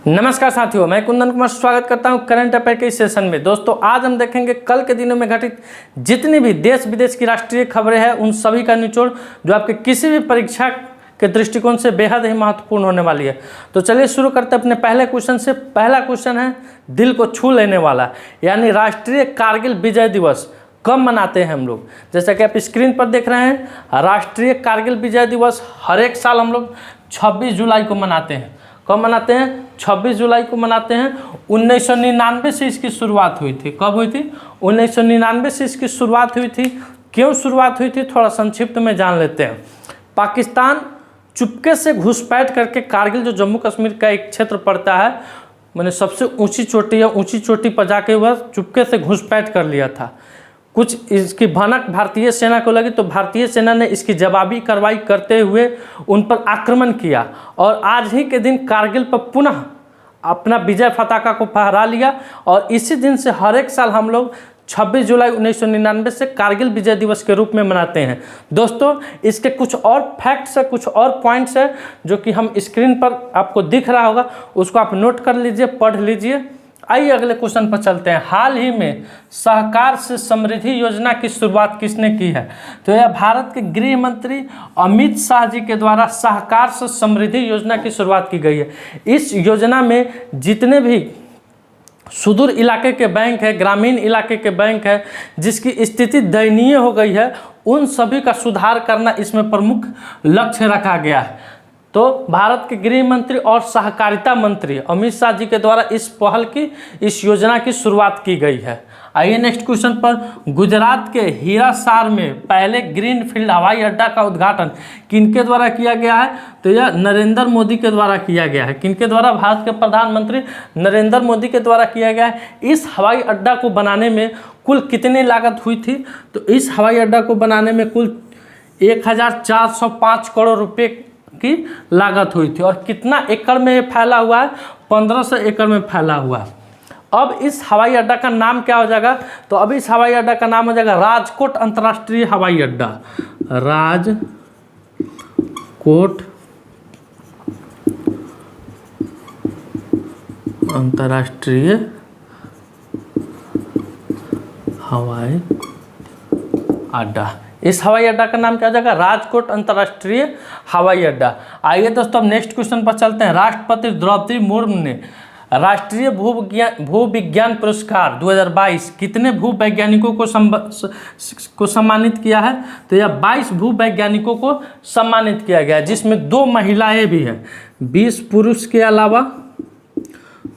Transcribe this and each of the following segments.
नमस्कार साथियों, मैं कुंदन कुमार स्वागत करता हूं करंट अफेयर के इस सेशन में। दोस्तों, आज हम देखेंगे कल के दिनों में घटित जितनी भी देश विदेश की राष्ट्रीय खबरें हैं उन सभी का निचोड़, जो आपके किसी भी परीक्षा के दृष्टिकोण से बेहद ही महत्वपूर्ण होने वाली है। तो चलिए शुरू करते हैं अपने पहले क्वेश्चन से। पहला क्वेश्चन है दिल को छू लेने वाला, यानी राष्ट्रीय कारगिल विजय दिवस कब मनाते हैं हम लोग। जैसा कि आप स्क्रीन पर देख रहे हैं, राष्ट्रीय कारगिल विजय दिवस हर एक साल हम लोग 26 जुलाई को मनाते हैं। कब मनाते हैं? 26 जुलाई को मनाते हैं। 1999 से इसकी शुरुआत हुई थी। कब हुई थी? 1999 से इसकी शुरुआत हुई थी। क्यों शुरुआत हुई थी, थोड़ा संक्षिप्त में जान लेते हैं। पाकिस्तान चुपके से घुसपैठ करके कारगिल, जो जम्मू कश्मीर का एक क्षेत्र पड़ता है, मैंने सबसे ऊंची चोटी या ऊंची चोटी पर जाके वह चुपके से घुसपैठ कर लिया था। कुछ इसकी भनक भारतीय सेना को लगी तो भारतीय सेना ने इसकी जवाबी कार्रवाई करते हुए उन पर आक्रमण किया और आज ही के दिन कारगिल पर पुनः अपना विजय पताका को फहरा लिया। और इसी दिन से हर एक साल हम लोग 26 जुलाई 1999 से कारगिल विजय दिवस के रूप में मनाते हैं। दोस्तों, इसके कुछ और फैक्ट्स है, कुछ और पॉइंट्स है जो कि हम स्क्रीन पर आपको दिख रहा होगा, उसको आप नोट कर लीजिए, पढ़ लीजिए। आइए अगले क्वेश्चन पर चलते हैं। हाल ही में सहकार से समृद्धि योजना की शुरुआत किसने की है? तो यह भारत के गृह मंत्री अमित शाह जी के द्वारा सहकार से समृद्धि योजना की शुरुआत की गई है। इस योजना में जितने भी सुदूर इलाके के बैंक है, ग्रामीण इलाके के बैंक है, जिसकी स्थिति दयनीय हो गई है, उन सभी का सुधार करना इसमें प्रमुख लक्ष्य रखा गया है। तो भारत के गृह मंत्री और सहकारिता मंत्री अमित शाह जी के द्वारा इस पहल की, इस योजना की शुरुआत की गई है। आइए नेक्स्ट क्वेश्चन पर। गुजरात के हीरासार में पहले ग्रीनफील्ड हवाई अड्डा का उद्घाटन किनके द्वारा किया गया है? तो यह नरेंद्र मोदी के द्वारा किया गया है। किनके द्वारा? भारत के प्रधानमंत्री नरेंद्र मोदी के द्वारा किया गया है। इस हवाई अड्डा को बनाने में कुल कितनी लागत हुई थी? तो इस हवाई अड्डा को बनाने में कुल 1405 करोड़ रुपये की लागत हुई थी। और कितना एकड़ में फैला हुआ है? 1500 एकड़ में फैला हुआ है। अब इस हवाई अड्डा का नाम क्या हो जाएगा? तो अब इस हवाई अड्डा का नाम हो जाएगा राजकोट अंतर्राष्ट्रीय हवाई अड्डा। राजकोट अंतर्राष्ट्रीय हवाई अड्डा। इस हवाई अड्डा का नाम क्या हो जाएगा? राजकोट अंतर्राष्ट्रीय हवाई अड्डा। आइए दोस्तों, अब नेक्स्ट क्वेश्चन पर चलते हैं। राष्ट्रपति द्रौपदी मुर्मू ने राष्ट्रीय भूविज्ञान पुरस्कार 2022 कितने भूवैज्ञानिकों को सम्मानित किया है? तो यह 22 भूवैज्ञानिकों को सम्मानित किया गया है, जिसमें 2 महिलाएं भी हैं। 20 पुरुष के अलावा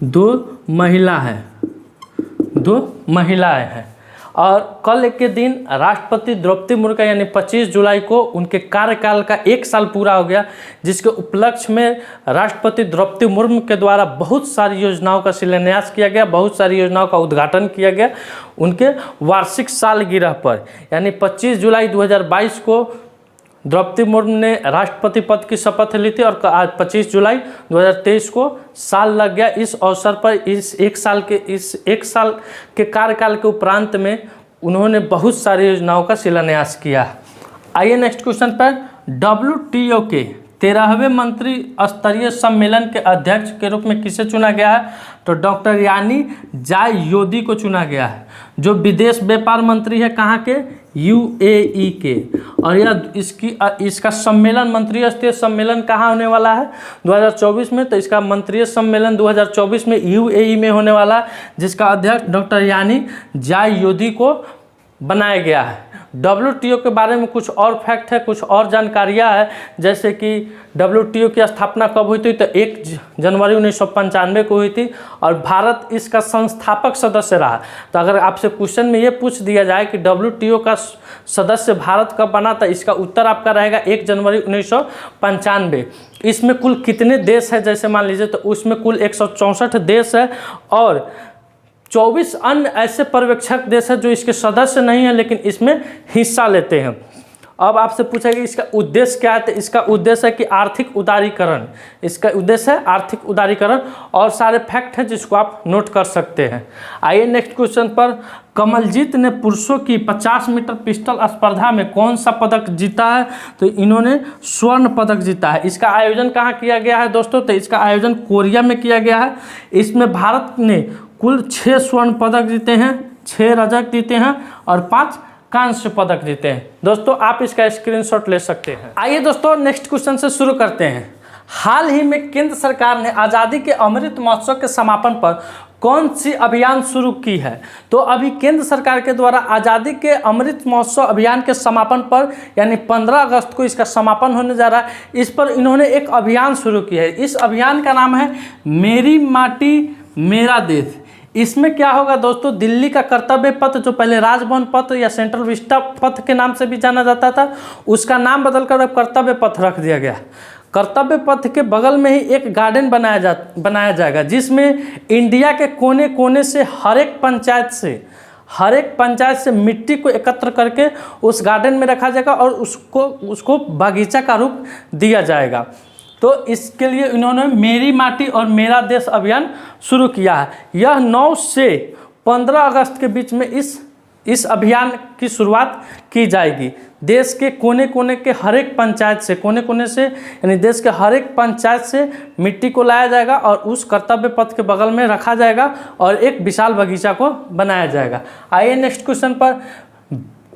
2 महिलाएं हैं। और कल के दिन राष्ट्रपति द्रौपदी मुर्मू का, यानी 25 जुलाई को उनके कार्यकाल का 1 साल पूरा हो गया, जिसके उपलक्ष्य में राष्ट्रपति द्रौपदी मुर्मू के द्वारा बहुत सारी योजनाओं का शिलान्यास किया गया, बहुत सारी योजनाओं का उद्घाटन किया गया उनके वार्षिक सालगिरह पर। यानी 25 जुलाई 2022 को द्रौपदी मुर्मू ने राष्ट्रपति पद की शपथ ली थी और आज 25 जुलाई 2023 को साल लग गया। इस अवसर पर इस एक साल के कार्यकाल के उपरांत में उन्होंने बहुत सारी योजनाओं का शिलान्यास किया। आइए नेक्स्ट क्वेश्चन पर। WTO के 13वें मंत्री स्तरीय सम्मेलन के अध्यक्ष के रूप में किसे चुना गया है? तो डॉक्टर यानी जायोदी को चुना गया है, जो विदेश व्यापार मंत्री है। कहाँ के? UAE के। और यह इसका सम्मेलन, मंत्रियों स्तरीय सम्मेलन कहाँ होने वाला है? 2024 में। तो इसका मंत्रियों सम्मेलन 2024 में UAE में होने वाला है, जिसका अध्यक्ष डॉक्टर यानी जायोदी को बनाया गया है। WTO के बारे में कुछ और फैक्ट है, कुछ और जानकारियाँ है, जैसे कि WTO की स्थापना कब हुई थी? तो 1 जनवरी 1995 को हुई थी और भारत इसका संस्थापक सदस्य रहा। तो अगर आपसे क्वेश्चन में ये पूछ दिया जाए कि WTO का सदस्य भारत कब बना, तो इसका उत्तर आपका रहेगा 1 जनवरी 1995। इसमें कुल कितने देश है? जैसे मान लीजिए, तो उसमें कुल 164 देश है और 24 अन्य ऐसे पर्यवेक्षक देश हैं जो इसके सदस्य नहीं हैं लेकिन इसमें हिस्सा लेते हैं। अब आपसे पूछा कि इसका उद्देश्य क्या है, तो इसका उद्देश्य है कि आर्थिक उदारीकरण, इसका उद्देश्य है आर्थिक उदारीकरण, और सारे फैक्ट हैं जिसको आप नोट कर सकते हैं। आइए नेक्स्ट क्वेश्चन पर। कमलजीत ने पुरुषों की 50 मीटर पिस्टल स्पर्धा में कौन सा पदक जीता है, तो इन्होंने स्वर्ण पदक जीता है। इसका आयोजन कहाँ किया गया है दोस्तों, तो इसका आयोजन कोरिया में किया गया है। इसमें भारत ने कुल 6 स्वर्ण पदक जीते हैं, 6 रजत जीते हैं और 5 कांस्य पदक जीते हैं। दोस्तों आप इसका स्क्रीनशॉट ले सकते हैं। आइए दोस्तों नेक्स्ट क्वेश्चन से शुरू करते हैं। हाल ही में केंद्र सरकार ने आज़ादी के अमृत महोत्सव के समापन पर कौन सी अभियान शुरू की है, तो अभी केंद्र सरकार के द्वारा आज़ादी के अमृत महोत्सव अभियान के समापन पर यानी 15 अगस्त को इसका समापन होने जा रहा है, इस पर इन्होंने एक अभियान शुरू किया है। इस अभियान का नाम है मेरी माटी मेरा देश। इसमें क्या होगा दोस्तों, दिल्ली का कर्तव्य पथ जो पहले राजभवन पथ या सेंट्रल विस्टा पथ के नाम से भी जाना जाता था, उसका नाम बदलकर अब कर्तव्य पथ रख दिया गया। कर्तव्य पथ के बगल में ही एक गार्डन बनाया जाएगा जिसमें इंडिया के कोने कोने से हर एक पंचायत से मिट्टी को एकत्र करके उस गार्डन में रखा जाएगा और उसको बागीचा का रूप दिया जाएगा। तो इसके लिए इन्होंने मेरी माटी और मेरा देश अभियान शुरू किया है। यह 9 से 15 अगस्त के बीच में इस अभियान की शुरुआत की जाएगी। देश के कोने कोने के हर एक पंचायत से, कोने कोने से यानी देश के हर एक पंचायत से मिट्टी को लाया जाएगा और उस कर्तव्य पथ के बगल में रखा जाएगा और एक विशाल बगीचा को बनाया जाएगा। आइए नेक्स्ट क्वेश्चन पर।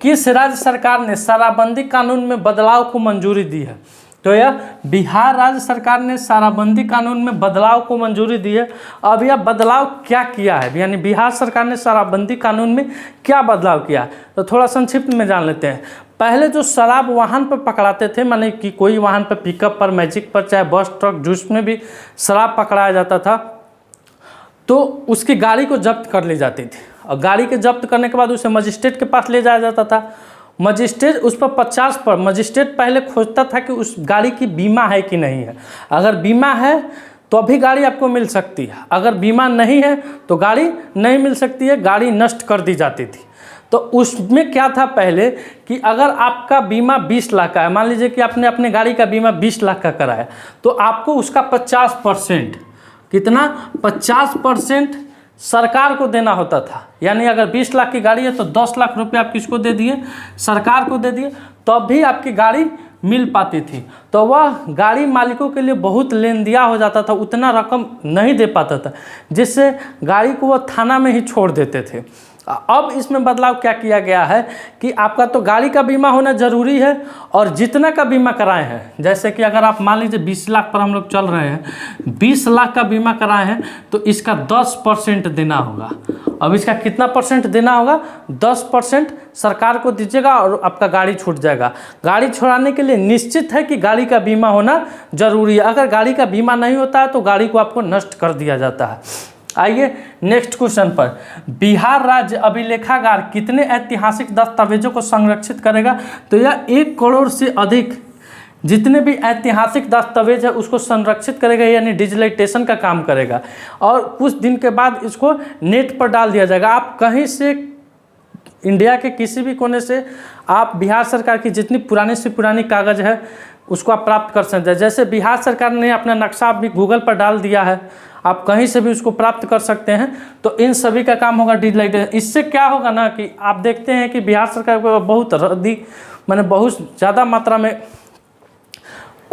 किस राज्य सरकार ने शराबबंदी कानून में बदलाव को मंजूरी दी है, तो यह बिहार राज्य सरकार ने शराबबंदी कानून में बदलाव को मंजूरी दी है। अब यह बदलाव क्या किया है, यानी बिहार सरकार ने शराबबंदी कानून में क्या बदलाव किया है, तो थोड़ा संक्षिप्त में जान लेते हैं। पहले जो शराब वाहन पर पकड़ाते थे, माने कि कोई वाहन पर, पिकअप पर, मैजिक पर, चाहे बस ट्रक जिसमें भी शराब पकड़ाया जाता था, तो उसकी गाड़ी को जब्त कर ली जाती थी और गाड़ी के जब्त करने के बाद उसे मजिस्ट्रेट के पास ले जाया जाता था। मजिस्ट्रेट उस पर 50 पर मजिस्ट्रेट पहले खोजता था कि उस गाड़ी की बीमा है कि नहीं है। अगर बीमा है तो अभी गाड़ी आपको मिल सकती है, अगर बीमा नहीं है तो गाड़ी नहीं मिल सकती है, गाड़ी नष्ट कर दी जाती थी। तो उसमें क्या था पहले कि अगर आपका बीमा 20 लाख का है, मान लीजिए कि आपने अपने गाड़ी का बीमा 20 लाख का कराया, तो आपको उसका 50% कितना 50% सरकार को देना होता था। यानी अगर 20 लाख की गाड़ी है तो 10 लाख रुपए आप किसको दे दिए, सरकार को दे दिए, तब भी आपकी गाड़ी मिल पाती थी। तो वह गाड़ी मालिकों के लिए बहुत लेनदिया हो जाता था, उतना रकम नहीं दे पाता था, जिससे गाड़ी को वह थाना में ही छोड़ देते थे। अब इसमें बदलाव क्या किया गया है कि आपका तो गाड़ी का बीमा होना ज़रूरी है और जितना का बीमा कराए हैं, जैसे कि अगर आप मान लीजिए 20 लाख पर हम लोग चल रहे हैं, 20 लाख का बीमा कराए हैं तो इसका 10% देना होगा। अब इसका कितना परसेंट देना होगा, 10% सरकार को दीजिएगा और आपका गाड़ी छूट जाएगा। गाड़ी छुड़ाने के लिए निश्चित है कि गाड़ी का बीमा होना ज़रूरी है। अगर गाड़ी का बीमा नहीं होता है तो गाड़ी को आपको नष्ट कर दिया जाता है। आइए नेक्स्ट क्वेश्चन पर। बिहार राज्य अभिलेखागार कितने ऐतिहासिक दस्तावेजों को संरक्षित करेगा, तो यह 1 करोड़ से अधिक जितने भी ऐतिहासिक दस्तावेज है उसको संरक्षित करेगा, यानी डिजिटलाइजेशन का काम करेगा और कुछ दिन के बाद इसको नेट पर डाल दिया जाएगा। आप कहीं से इंडिया के किसी भी कोने से आप बिहार सरकार की जितनी पुरानी से पुरानी कागज़ है उसको आप प्राप्त कर सकते हैं। जैसे बिहार सरकार ने अपना नक्शा भी गूगल पर डाल दिया है, आप कहीं से भी उसको प्राप्त कर सकते हैं। तो इन सभी का काम होगा डिजिटलाइजेशन। इससे क्या होगा ना कि आप देखते हैं कि बिहार सरकार को बहुत रद्दी माने बहुत ज़्यादा मात्रा में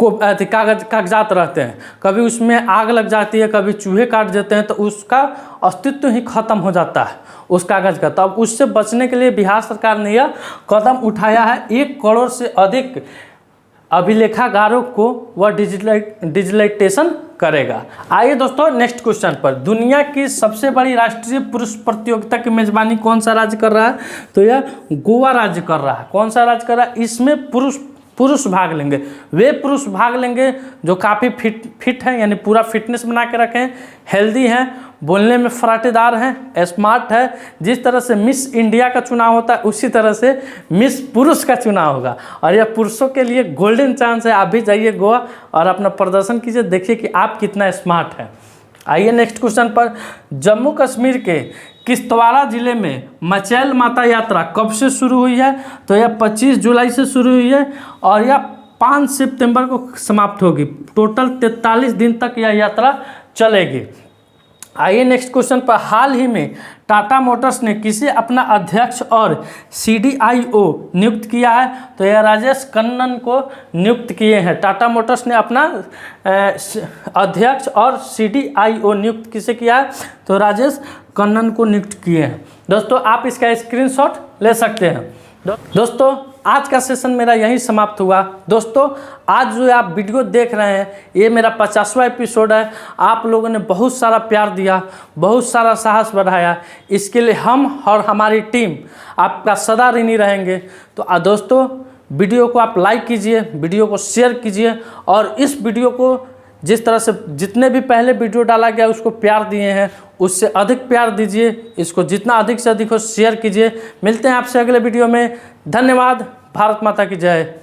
कागजात रहते हैं, कभी उसमें आग लग जाती है, कभी चूहे काट देते हैं, तो उसका अस्तित्व ही खत्म हो जाता है उस कागज़ का। तो अब उससे बचने के लिए बिहार सरकार ने यह कदम उठाया है। 1 करोड़ से अधिक अभिलेखागारों को वह डिजिटलाइजेशन करेगा। आइए दोस्तों नेक्स्ट क्वेश्चन पर। दुनिया की सबसे बड़ी राष्ट्रीय पुरुष प्रतियोगिता की मेजबानी कौन सा राज्य कर रहा है, तो यह गोवा राज्य कर रहा है। कौन सा राज्य कर रहा है, इसमें पुरुष भाग लेंगे। वे पुरुष भाग लेंगे जो काफ़ी फिट हैं, यानी पूरा फिटनेस बना के रखे हैं, हेल्दी हैं, बोलने में फराटेदार हैं, स्मार्ट है। जिस तरह से मिस इंडिया का चुनाव होता है उसी तरह से मिस पुरुष का चुनाव होगा और यह पुरुषों के लिए गोल्डन चांस है। आप भी जाइए गोवा और अपना प्रदर्शन कीजिए, देखिए कि आप कितना स्मार्ट हैं। आइए नेक्स्ट क्वेश्चन पर। जम्मू कश्मीर के किश्तवाड़ जिले में मचैल माता यात्रा कब से शुरू हुई है? तो यह 25 जुलाई से शुरू हुई है और यह 5 सितंबर को समाप्त होगी। टोटल 43 दिन तक यह यात्रा चलेगी। आइए नेक्स्ट क्वेश्चन पर। हाल ही में टाटा मोटर्स ने किसे अपना अध्यक्ष और CDIO नियुक्त किया है? तो यह राजेश कन्नन को नियुक्त किए हैं। टाटा मोटर्स ने अपना अध्यक्ष और CDIO नियुक्त किसे किया है? तो राजेश कन्नन को नियुक्त किए हैं। दोस्तों आप इसका स्क्रीनशॉट ले सकते हैं। दोस्तों आज का सेशन मेरा यहीं समाप्त हुआ। दोस्तों आज जो आप वीडियो देख रहे हैं ये मेरा 50वां एपिसोड है। आप लोगों ने बहुत सारा प्यार दिया, बहुत सारा साहस बढ़ाया, इसके लिए हम और हमारी टीम आपका सदा ऋणी रहेंगे। तो दोस्तों वीडियो को आप लाइक कीजिए, वीडियो को शेयर कीजिए और इस वीडियो को जिस तरह से जितने भी पहले वीडियो डाला गया उसको प्यार दिए हैं उससे अधिक प्यार दीजिए। इसको जितना अधिक से अधिक हो शेयर कीजिए। मिलते हैं आपसे अगले वीडियो में। धन्यवाद। भारत माता की जय।